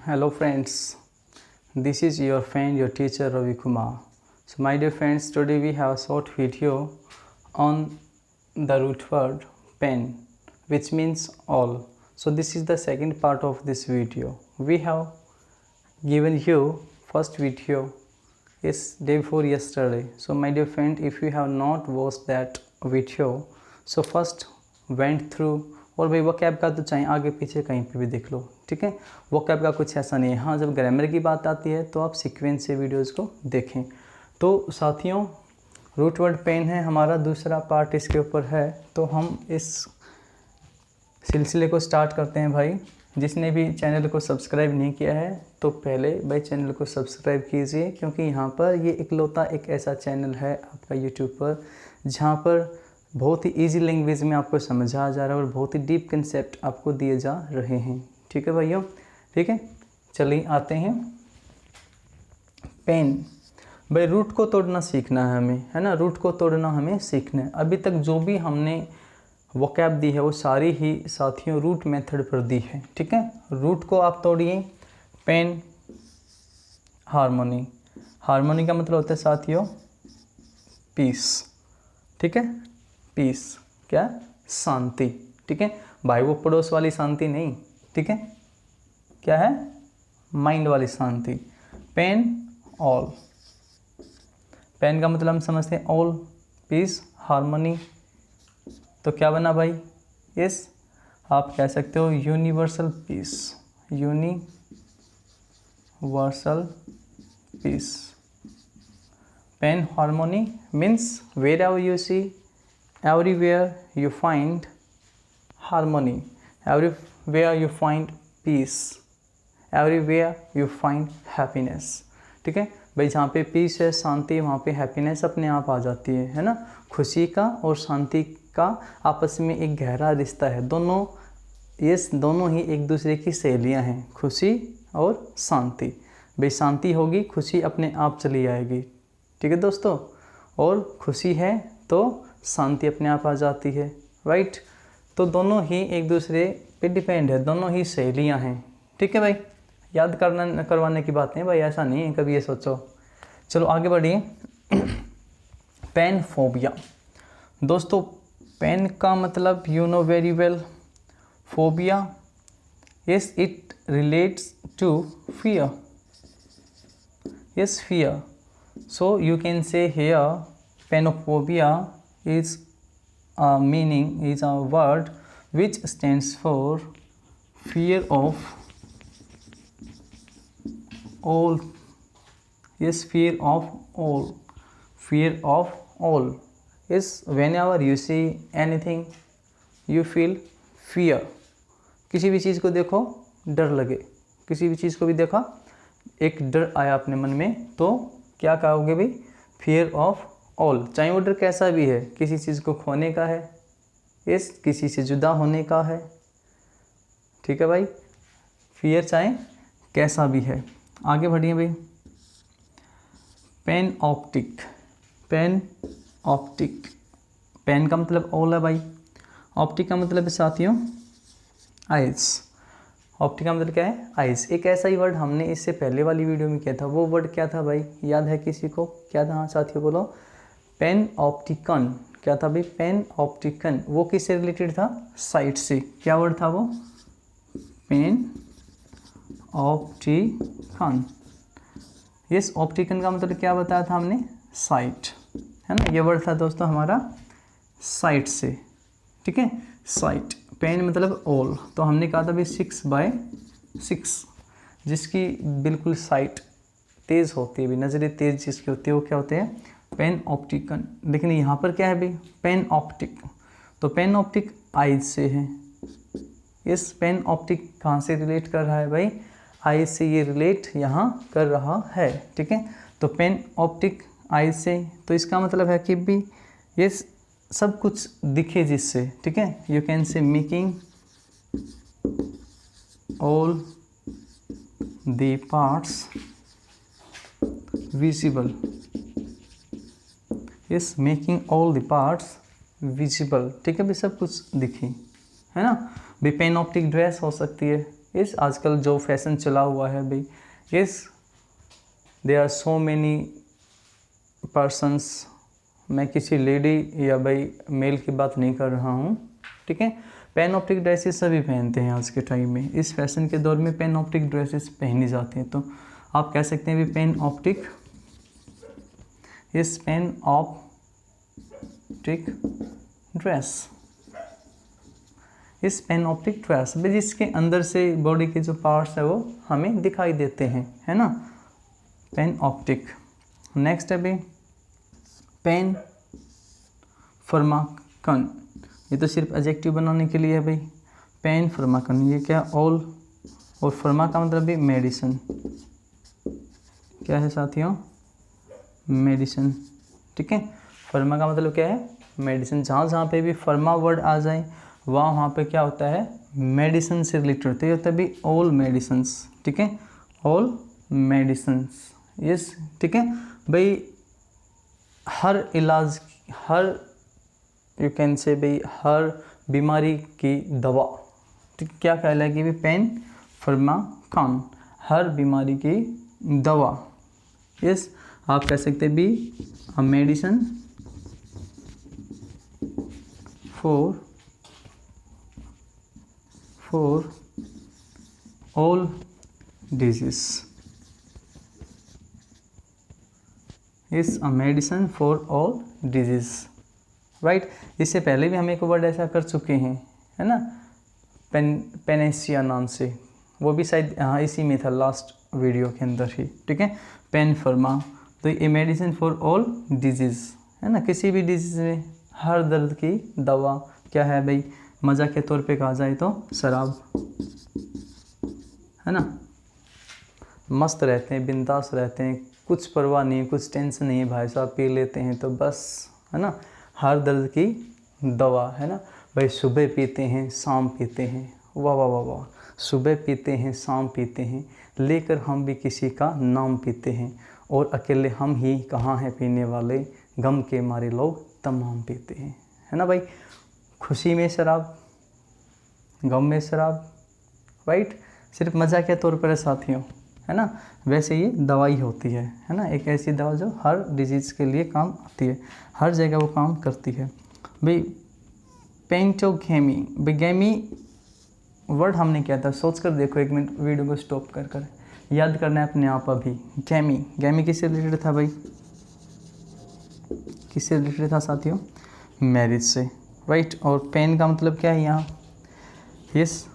Hello friends, this is your friend, your teacher Ravi Kumar. So my dear friends, today we have a short video on the root word pen, which means all. So this is the second part of this video. We have given you first video is day before yesterday. So my dear friend, if you have not watched that video, so first went through और भाई vocab का तो चाहे आगे पीछे कहीं पे भी देख लो, ठीक है। वोकैब का कुछ ऐसा नहीं है। हाँ, जब ग्रामर की बात आती है तो आप सीक्वेंस से वीडियोस को देखें। तो साथियों, रूट वर्ड पेन है हमारा दूसरा पार्ट, इसके ऊपर है। तो हम इस सिलसिले को स्टार्ट करते हैं। भाई जिसने भी चैनल को सब्सक्राइब नहीं किया है तो पहले भाई चैनल को सब्सक्राइब कीजिए, क्योंकि यहाँ पर ये इकलौता एक ऐसा चैनल है आपका यूट्यूब पर जहाँ पर बहुत ही इजी लैंग्वेज में आपको समझाया जा रहा है और बहुत ही डीप कंसेप्ट आपको दिए जा रहे हैं। ठीक है भाइयों, ठीक है। चलिए आते हैं पेन। भाई रूट को तोड़ना सीखना है हमें, है ना। रूट को तोड़ना हमें सीखना है। अभी तक जो भी हमने वोकैब दी है वो सारी ही साथियों रूट मेथड पर दी है, ठीक है। रूट को आप तोड़िए। Pen, harmony. हार्मोनी का मतलब होता है साथियों पीस, ठीक है। पीस क्या? शांति, ठीक है भाई। वो पड़ोस वाली शांति नहीं, ठीक है। क्या है? माइंड वाली शांति। Pen, all. पेन का मतलब हम समझते हैं ऑल, पीस, हार्मनी। तो क्या बना भाई? यस, आप कह सकते हो universal peace. Universal peace. Pan, harmony means wherever you see, everywhere you find harmony, everywhere you find peace, everywhere you find happiness, ठीक है भाई। जहाँ पे पीस है, शांति, वहाँ पे हैप्पीनेस अपने आप आ जाती है ना। खुशी का और शांति का आपस में एक गहरा रिश्ता है। दोनों ही एक दूसरे की सहेलियाँ हैं, खुशी और शांति। भाई शांति होगी, खुशी अपने आप चली आएगी, ठीक है दोस्तों। और खुशी है तो शांति अपने आप आ जाती है, राइट। तो दोनों ही एक दूसरे पे डिपेंड है, दोनों ही सहेलियां हैं, ठीक है भाई। याद करवाने की बात नहीं भाई, ऐसा नहीं है कभी ये सोचो। चलो आगे बढ़िए। Pen phobia. दोस्तों पेन का मतलब you know very well. Phobia, yes, it relates to fear. Yes, fear. So you can say here panophobia is a word which stands for fear of all. Yes, fear of all. Fear of all is whenever you see anything you feel fear. किसी भी चीज़ को देखो डर लगे, किसी भी चीज़ को भी देखा एक डर आया अपने मन में तो क्या कहोगे भाई? Fear of all. चाहे वो डर कैसा भी है, किसी चीज़ को खोने का है, इस किसी से जुदा होने का है, ठीक है भाई। फियर चाहे कैसा भी है। आगे बढ़िए भाई। Pan optic. Pan optic. Pan का मतलब ऑल है भाई। ऑप्टिक का मतलब है साथियों आइज। ऑप्टिक का मतलब क्या है? आइज। एक ऐसा ही वर्ड हमने इससे पहले वाली वीडियो में किया था। वो वर्ड क्या था भाई? याद है किसी को? क्या था? हाँ साथियों बोलो। पेन ऑप्टिकन। क्या था भाई? पेन ऑप्टिकन। वो किससे रिलेटेड था? साइट से। क्या वर्ड था वो? पेन ऑप्टिकन। यस, ऑप्टिकन का मतलब क्या बताया था हमने? साइट, है ना। ये वर्ड था दोस्तों हमारा साइट से, ठीक है। साइट। पेन मतलब ऑल। तो हमने कहा था भाई 6/6, जिसकी बिल्कुल साइट तेज़ होती है, भी नज़रें तेज़ जिसकी होती है वो क्या होते हैं? Pan opticon. लेकिन यहाँ पर क्या है भाई? Pan optic. तो पेन ऑप्टिक आइज से है। इस पेन ऑप्टिक कहाँ से रिलेट कर रहा है भाई? आइज से ये रिलेट यहाँ कर रहा है, ठीक है। तो पेन ऑप्टिक आइज से, तो इसका मतलब है कि भी ये सब कुछ दिखे जिससे, ठीक है। You can say making all the parts visible. Yes, making all the parts visible, ठीक है भाई। सब कुछ दिखे, है ना भाई। पेन ऑप्टिक ड्रेस हो सकती है, इस आजकल जो फैशन चला हुआ है भाई, इस there are so many persons, मैं किसी लेडी या भाई मेल की बात नहीं कर रहा हूँ, ठीक है। पैनऑप्टिक ड्रेसेस सभी पहनते हैं आज के टाइम में, इस फैशन के दौर में पैनऑप्टिक ड्रेसेस पहनी जाती हैं। तो आप कह सकते हैं भी पैनऑप्टिक, इस पैनऑप्टिक ड्रेस, इस पैनऑप्टिक ड्रेस भी जिसके अंदर से बॉडी के जो पार्ट्स है वो हमें दिखाई देते हैं, है ना, पैनऑप्टिक। नेक्स्ट है भाई पेन फर्माकन, ये तो सिर्फ एडजेक्टिव बनाने के लिए है भाई। पेन फर्माकन ये क्या, ऑल, और फर्मा का मतलब भी मेडिसिन, क्या है साथियों, मेडिसिन, ठीक है। फर्मा का मतलब क्या है, मेडिसिन। जहाँ जहाँ पे भी फर्मा वर्ड आ जाए वहाँ पे क्या होता है, मेडिसिन से रिलेटेड, तो ये होता है भी ऑल मेडिसिन्स, ठीक है, ऑल मेडिसिन्स, यस, ठीक है भाई। हर इलाज, हर यू कैन से भाई हर बीमारी की दवा, ठीक, क्या कहलाएगी भी, पेन फर्माकन, हर बीमारी की दवा, यस। आप कह सकते हैं भी a medicine for all disease, is a medicine for all disease, right. इससे पहले भी हम एक वर्ड ऐसा कर चुके हैं, है ना, पेनेसिया नाम से, वो भी शायद हाँ इसी में था लास्ट वीडियो के अंदर ही, ठीक है। पेन फर्मा, तो ये मेडिसिन फॉर ऑल डिजीज़, है ना, किसी भी डिजीज़ में हर दर्द की दवा क्या है भाई, मज़ा के तौर पे कहा जाए तो शराब, है ना, मस्त रहते हैं, बिंदास रहते हैं, कुछ परवाह नहीं, कुछ टेंशन नहीं है भाई साहब, पी लेते हैं तो बस, है ना, हर दर्द की दवा, है ना भाई। सुबह पीते हैं, शाम पीते हैं, वाह वाह वाह वाह, सुबह पीते हैं, शाम पीते हैं, लेकर हम भी किसी का नाम पीते हैं, और अकेले हम ही कहाँ हैं पीने वाले, गम के मारे लोग तमाम पीते हैं, है ना भाई। खुशी में शराब, गम में शराब, राइट, सिर्फ मज़ा के तौर पर है साथियों, है ना। वैसे ये दवाई होती है ना, एक ऐसी दवा जो हर डिजीज़ के लिए काम आती है, हर जगह वो काम करती है भाई। पेंटोगेमी, बेगेमी वर्ड हमने क्या था, सोच कर देखो, एक मिनट वीडियो को स्टॉप कर कर याद करना है अपने आप अभी। गैमी, गैमी किससे रिलेटेड था भाई, किससे रिलेटेड था साथियों, मैरिज से, राइट। और पेन का मतलब क्या है यहाँ, यस,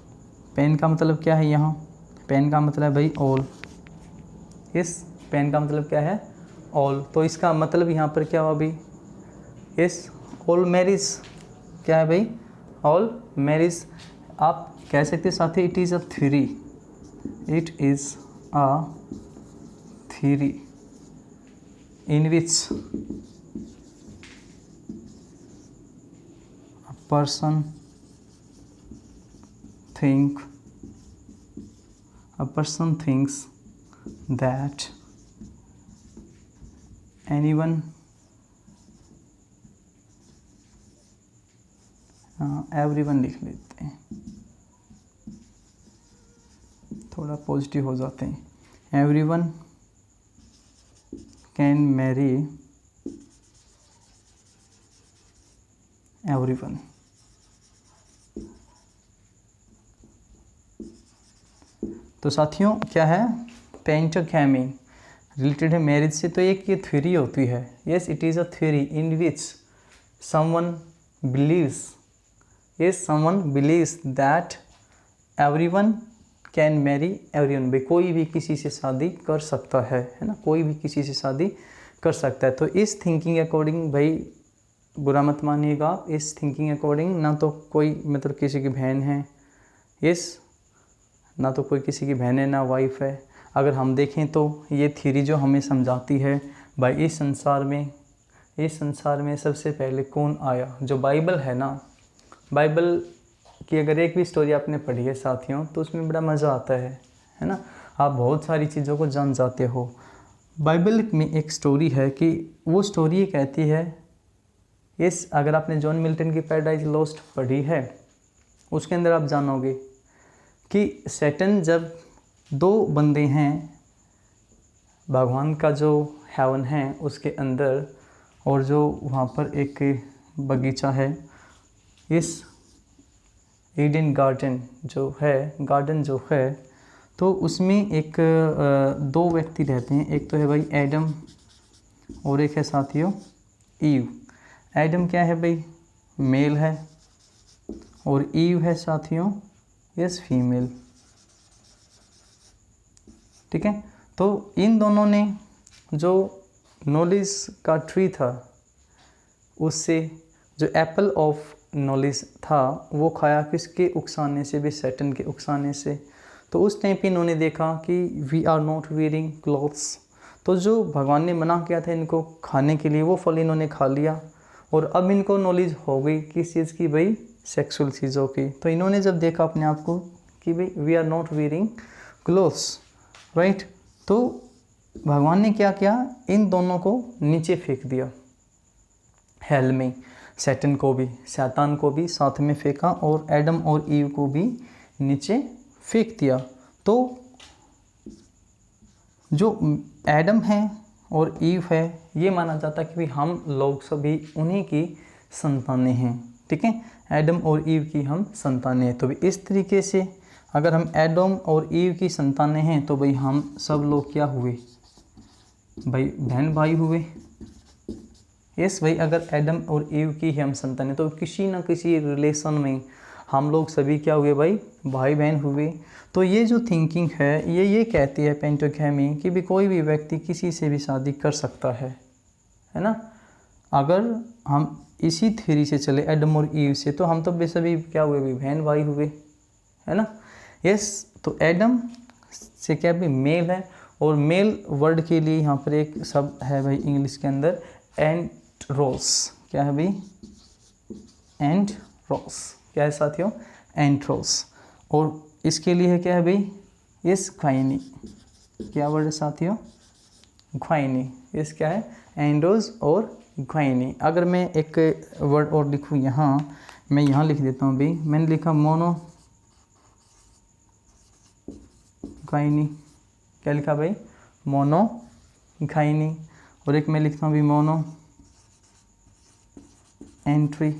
पेन का मतलब क्या है यहाँ, पेन का मतलब है भाई ऑल, यस, पेन का मतलब क्या है ऑल, तो इसका मतलब यहाँ पर क्या हुआ भाई, यस, ऑल मैरिज, क्या है भाई, ऑल मैरिज। आप कह सकते हैं साथी it is a theory, it is a theory in which a person thinks that anyone everyone लिख लेते हैं, थोड़ा पॉजिटिव हो जाते हैं, everyone can marry everyone, तो साथियों क्या है, पेंटोगेमी रिलेटेड है मैरिज से, तो एक ये थ्योरी होती है, yes, it is a theory in which someone believes, yes, someone believes that everyone can marry everyone, भाई कोई भी किसी से शादी कर सकता है ना, कोई भी किसी से शादी कर सकता है। तो इस थिंकिंग अकॉर्डिंग भाई, बुरा मत मानिएगा, इस थिंकिंग अकॉर्डिंग ना तो कोई मतलब किसी की बहन है, यस, ना तो कोई किसी की बहन है, ना वाइफ है। अगर हम देखें तो ये थ्योरी जो हमें समझाती है भाई, इस संसार में सबसे पहले कौन आया, जो बाइबल है ना, बाइबल की अगर एक भी स्टोरी आपने पढ़ी है साथियों तो उसमें बड़ा मज़ा आता है ना, आप बहुत सारी चीज़ों को जान जाते हो। बाइबल में एक स्टोरी है कि वो स्टोरी ये कहती है, इस अगर आपने जॉन मिल्टन की पैराडाइज लॉस्ट पढ़ी है, उसके अंदर आप जानोगे कि सैटर्न जब दो बंदे हैं भगवान का जो हेवन है उसके अंदर, और जो वहाँ पर एक बगीचा है, इस ईडन गार्डन जो है, तो उसमें एक दो व्यक्ति रहते हैं। एक तो है भाई एडम और एक है साथियों ईव। एडम क्या है भाई, मेल है, और ईव है साथियों यस फीमेल। ठीक है, तो इन दोनों ने जो नॉलेज का ट्री था उससे जो एप्पल ऑफ नॉलेज था वो खाया, किसके उकसाने से भी, सैटर्न के उकसाने से। तो उस टाइम पे इन्होंने देखा कि we are not wearing clothes, तो जो भगवान ने मना किया था इनको खाने के लिए वो फल इन्होंने खा लिया, और अब इनको नॉलेज हो गई किस चीज़ की भाई, सेक्सुअल चीज़ों की। तो इन्होंने जब देखा अपने आप को कि भाई we are not wearing clothes, right, तो भगवान ने क्या किया, इन दोनों को नीचे फेंक दिया हेल में। सैटर्न को भी, शैतान को भी साथ में फेंका, और एडम और ईव को भी नीचे फेंक दिया। तो जो एडम है और ईव है, ये माना जाता है कि हम लोग सभी उन्हीं की संतानें हैं। ठीक है, एडम और ईव की हम संतानें हैं। तो भी इस तरीके से अगर हम एडम और ईव की संतानें हैं तो भाई हम सब लोग क्या हुए भाई, बहन भाई हुए। यस भाई, अगर एडम और ईव की हम संतानें तो किसी न किसी रिलेशन में हम लोग सभी क्या हुए भाई, भाई बहन हुए। तो ये जो थिंकिंग है ये कहती है पेंटोगैमी कि भी कोई भी व्यक्ति किसी से भी शादी कर सकता है ना। अगर हम इसी थ्योरी से चले एडम और ईव से, तो हम तो सभी क्या हुए भाई, बहन भाई हुए, है ना। यस, तो एडम से क्या भी मेल है, और मेल वर्ड के लिए यहाँ पर एक शब्द है भाई इंग्लिश के अंदर एंट्रोस। क्या है भाई, एंट्रोस। क्या है साथियों, एंट्रोस। और इसके लिए है क्या है भाई, यस ग्वाइनी। क्या वर्ड है साथियों, ग्वाइनी। यस क्या है, एंड्रोस और ग्वाइनी। अगर मैं एक वर्ड और लिखूँ यहाँ, मैं यहाँ लिख देता हूँ भाई, मैंने लिखा मोनो ग्वाइनी। क्या लिखा भाई, मोनो ग्वाइनी। और एक मैं लिखता हूँ भी मोनो एंट्री।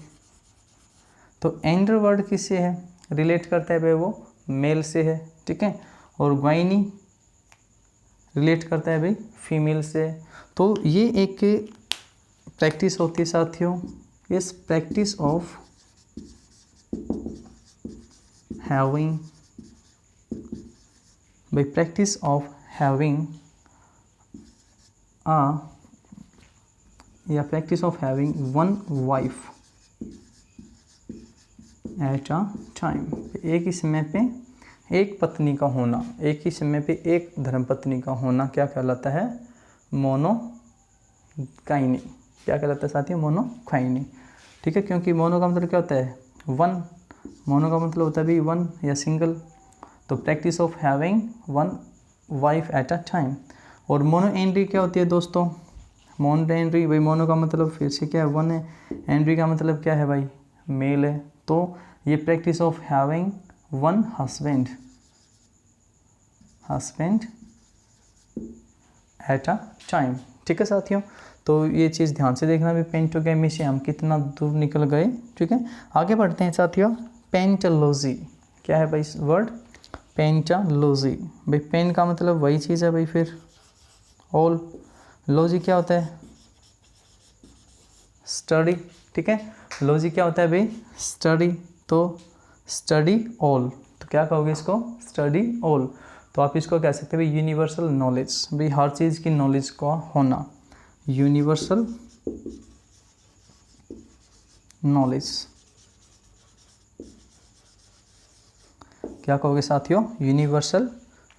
तो एंड्र वर्ड किससे है, रिलेट करता है भाई, वो मेल से है। ठीक है, और ग्वाइनी रिलेट करता है भाई फीमेल से। तो ये एक प्रैक्टिस होती है साथियों, इस practice of having by practice of having practice of having one wife at a time। एक ही समय पे एक पत्नी का होना, एक ही समय पे एक धर्मपत्नी का होना क्या कहलाता है, मोनोगाइनी। क्या कहलाता है साथियों, मोनोगाइनी। ठीक है, क्योंकि मोनो का मतलब क्या होता है, वन। मोनो का मतलब होता है भी वन या सिंगल। तो practice of having one wife at a time. और मोनो एंट्री क्या होती है दोस्तों, मोनो एंट्री भाई, मोनो का मतलब फिर से क्या है, वन है, एंट्री का मतलब क्या है भाई, मेल है। तो ये practice of having one husband at a time. ठीक है साथियों, तो ये चीज़ ध्यान से देखना भी, पेंटोगैमी से हम कितना दूर निकल गए। ठीक है, आगे बढ़ते हैं साथियों। पेंटोलॉजी क्या है भाई वर्ड, पेंटालॉजी। भाई पेन का मतलब वही चीज़ है भाई, फिर ऑल। लॉजी क्या होता है, स्टडी। ठीक है, लॉजी क्या होता है भाई, स्टडी। तो स्टडी ऑल, तो क्या कहोगे इसको, स्टडी ऑल। तो आप इसको कह सकते हैं भाई यूनिवर्सल नॉलेज, भाई हर चीज़ की नॉलेज का होना, यूनिवर्सल नॉलेज। क्या कहोगे साथियों, यूनिवर्सल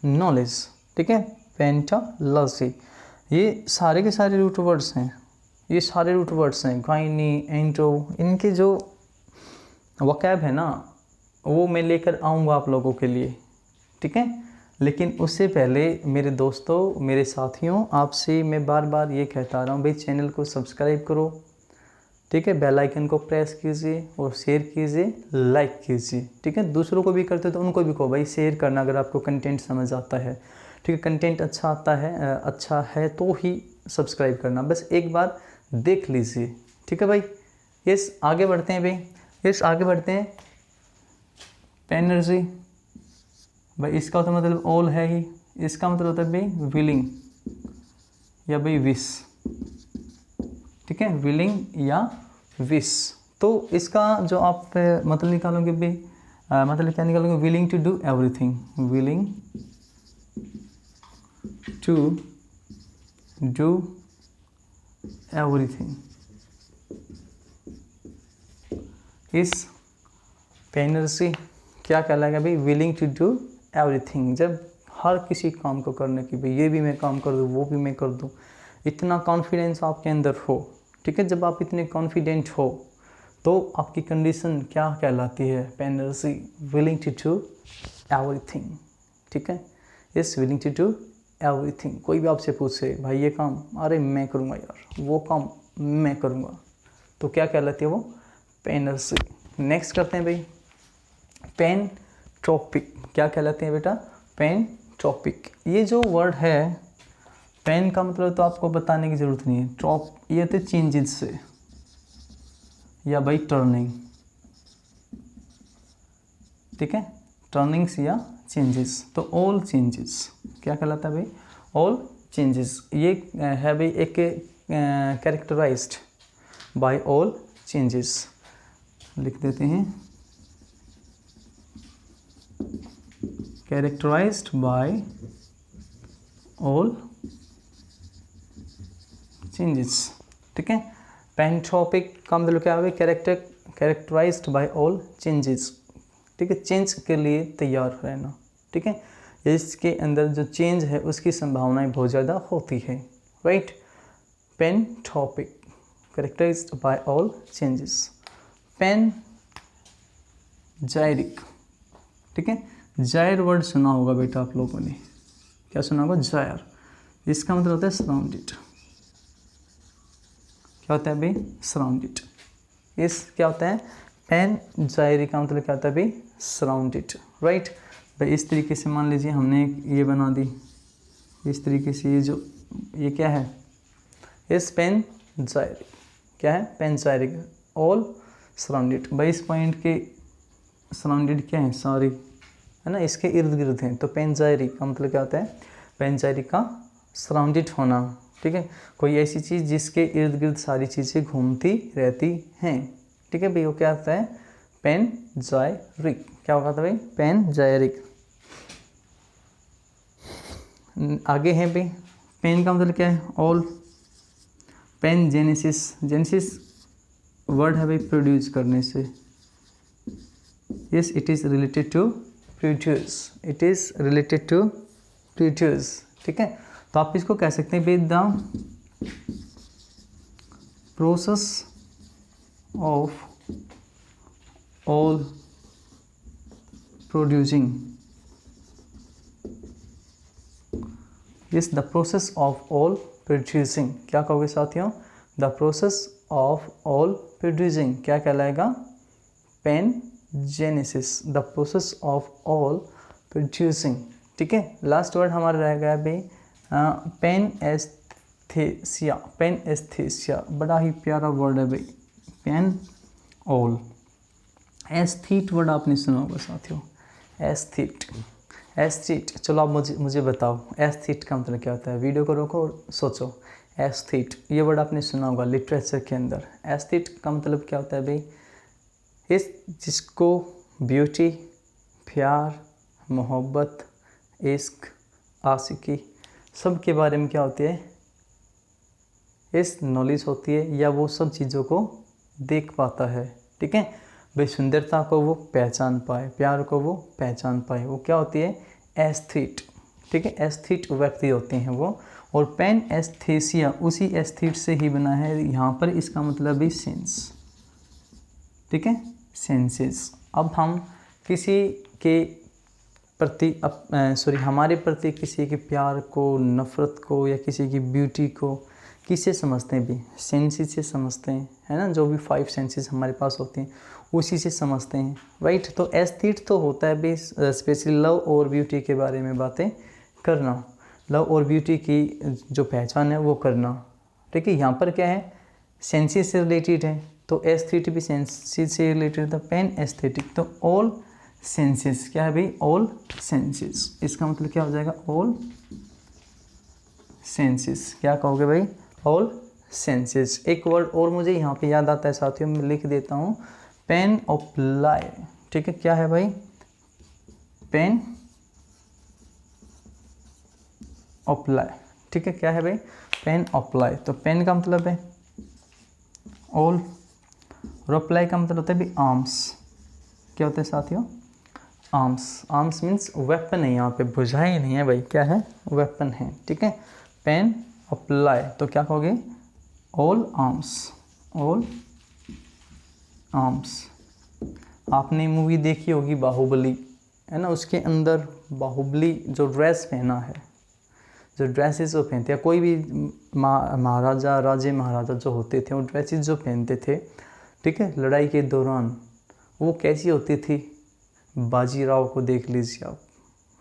नॉलेज। ठीक है, पेंटालॉजी। ये सारे के सारे रूट वर्ड्स हैं, ये सारे रूट वर्ड्स हैं, गाइनी, एंट्रो, इनके जो वोकैब है ना वो मैं लेकर आऊँगा आप लोगों के लिए। ठीक है, लेकिन उससे पहले मेरे दोस्तों, मेरे साथियों, आपसे मैं बार बार ये कहता रहा हूँ भाई चैनल को सब्सक्राइब करो। ठीक है, बेल आइकन को प्रेस कीजिए और शेयर कीजिए, लाइक कीजिए। ठीक है, दूसरों को भी करते तो उनको भी कहो भाई शेयर करना अगर आपको कंटेंट समझ आता है। ठीक है, कंटेंट अच्छा आता है अच्छा है तो ही सब्सक्राइब करना, बस एक बार देख लीजिए। ठीक है भाई, यस आगे बढ़ते हैं भाई, यस आगे बढ़ते हैं। पेनर्जी भाई इसका होता है मतलब ऑल है ही, इसका मतलब होता है भाई विलिंग या भाई विश। ठीक है, विलिंग या विश। तो इसका जो आप मतलब निकालोगे भाई मतलब क्या निकालोगे, willing to do everything, willing to do everything. इस पेनर्जी क्या कहलाएगा भाई, विलिंग टू डू एवरीथिंग। जब हर किसी काम को करने की भाई ये भी मैं काम कर दूँ वो भी मैं कर दूँ, इतना कॉन्फिडेंस आपके अंदर हो। ठीक है, जब आप इतने कॉन्फिडेंट हो तो आपकी कंडीशन क्या कहलाती है, पेनर्जी विलिंग टू डू एवरीथिंग। ठीक है, इस विलिंग टू डू एवरीथिंग। कोई भी आपसे पूछे भाई ये काम, अरे मैं करूँगा यार, वो काम मैं करूँगा, तो क्या कहलाती है वो, पेनर्जी। नेक्स्ट करते हैं भाई पेन टॉपिक। क्या कहलाते हैं बेटा, पेन टॉपिक। ये जो वर्ड है पेन का मतलब तो आपको बताने की ज़रूरत नहीं है। टॉप ये होते चेंजेस से या भाई टर्निंग। ठीक है, टर्निंग्स या चेंजेस, तो ऑल चेंजेस क्या कहलाता है भाई, ऑल चेंजेस। ये है भाई एक कैरेक्टराइज्ड बाय ऑल चेंजेस, लिख देते हैं कैरेक्टराइज्ड बाय ऑल चेंजेस। ठीक है, पेनटॉपिक का मतलब क्या है, कैरेक्टराइज्ड बाय ऑल चेंजेस। ठीक है, चेंज के लिए तैयार रहना। ठीक है, इसके अंदर जो चेंज है उसकी संभावनाएं बहुत ज़्यादा होती है। राइट, पेनटॉपिक कैरेक्टराइज्ड बाय ऑल चेंजेस। पेन जायरिक। ठीक है, जायर वर्ड सुना होगा बेटा आप लोगों ने, क्या सुना होगा, जायर। इसका मतलब होता है सराउंडेड। क्या होता है भाई, सराउंडेड। इस क्या होता है, पेन जायरी का मतलब क्या होता है भाई, सराउंडेड। राइट भाई, इस तरीके से मान लीजिए हमने ये बना दी, इस तरीके से ये क्या है, इस पेन जायरी क्या है, पेन जायरी ऑल सराउंडेड। भाई इस पॉइंट के सराउंडेड क्या है, सारी है ना, इसके इर्द गिर्द हैं। तो पेन जायरी का मतलब क्या होता है, पेन जायरी का सराउंडेड होना। ठीक है, कोई ऐसी चीज़ जिसके इर्द गिर्द सारी चीज़ें घूमती रहती हैं। ठीक है भाई, वो क्या होता है, पेन जायरिक। क्या होगा था भाई, पेन जायरिक। आगे है भाई, पेन का मतलब क्या है, all. Pan genesis, genesis word है भाई प्रोड्यूस करने से। Yes, it is related to produce, it is related to produce. ठीक है, तो आप इसको कह सकते हैं भाई the process of all producing. Yes, the process of all producing. क्या कहोगे साथियों, the process of all producing क्या कहलाएगा, pan genesis, the process of all producing. ठीक है, लास्ट वर्ड हमारा रह गया भाई पेन एस्थेसिया। पेन एस्थेसिया बड़ा ही प्यारा वर्ड है भाई, पेन ऑल। एस्थीट वर्ड आपने सुना होगा साथियों, एस्थीट, एस्थीट। चलो आप मुझे बताओ एस्थीट का मतलब क्या होता है। वीडियो को रोको और सोचो, एस्थीट ये वर्ड आपने सुना होगा लिटरेचर के अंदर। एस्थीट का मतलब क्या होता है भाई, इस जिसको ब्यूटी, प्यार, मोहब्बत, इश्क, आशिकी सब के बारे में क्या होती है, इस नॉलेज होती है, या वो सब चीज़ों को देख पाता है। ठीक है भाई, सुंदरता को वो पहचान पाए, प्यार को वो पहचान पाए, वो क्या होती है, एस्थीट। ठीक है, एस्थीट व्यक्ति होते हैं वो। और पेन एस्थेसिया उसी एस्थीट से ही बना है, यहाँ पर इसका मतलब भी सेंस। ठीक है, सेंसेस। अब हम किसी के प्रति हमारे प्रति किसी के प्यार को, नफ़रत को, या किसी की ब्यूटी को, किससे समझते हैं भी? सेंसेस से समझते हैं, है ना, जो भी 5 सेंसेस हमारे पास होते हैं उसी से समझते हैं, राइट। तो एस्थेट तो होता है भी स्पेशली लव और ब्यूटी के बारे में बातें करना, लव और ब्यूटी की जो पहचान है वो करना, ठीक है। यहाँ पर क्या है, सेंसेस से रिलेटेड है, तो एस्थेट भी सेंसेस से रिलेटेड था, पेन एस्थेटिक, तो ऑल सेंसेस क्या है भाई, ऑल सेंसेस, इसका मतलब क्या हो जाएगा, ऑल सेंसेस, क्या कहोगे भाई, ऑल सेंसेस। एक वर्ड और मुझे यहाँ पे याद आता है साथियों, मैं लिख देता हूँ, पेन अप्लाई, ठीक है, क्या है भाई, पेन अप्लाई, ठीक है, क्या है भाई, पेन अप्लाई। तो पेन का मतलब है ऑल, और अप्लाई का मतलब होता है भी आर्म्स, क्या होता है साथियों, आर्म्स। आर्म्स मीन्स वेपन है, यहाँ पे बुझाई नहीं है भाई, क्या है, वेपन है, ठीक है। पेन अप्लाई, तो क्या कहोगे, ऑल आर्म्स, ऑल आर्म्स। आपने मूवी देखी होगी बाहुबली, है ना, उसके अंदर बाहुबली जो ड्रेस पहना है, जो ड्रेसेस वो पहनते हैं, कोई भी महाराजा राजे महाराजा जो होते थे वो ड्रेसेस जो पहनते थे, ठीक है, लड़ाई के दौरान, वो कैसी होती थी, बाजीराव को देख लीजिए आप,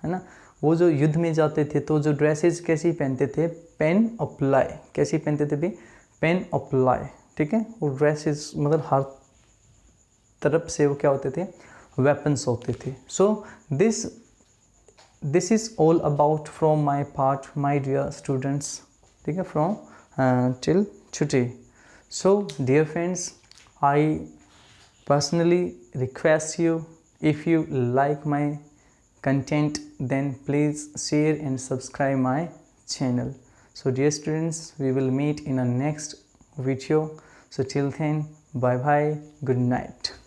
है ना, वो जो युद्ध में जाते थे तो जो ड्रेसेस कैसी पहनते थे, पेन अप्लाई, कैसी पहनते थे भी, पेन अप्लाई, ठीक है। वो ड्रेसेस मतलब हर तरफ से वो क्या होते थे, वेपन्स होते थे। So this is all about from my part my dear students, ठीक है, from till today. So dear friends, I personally request you, if you like my content, then please share and subscribe my channel. So dear students, we will meet in a next video. So till then, bye bye, good night.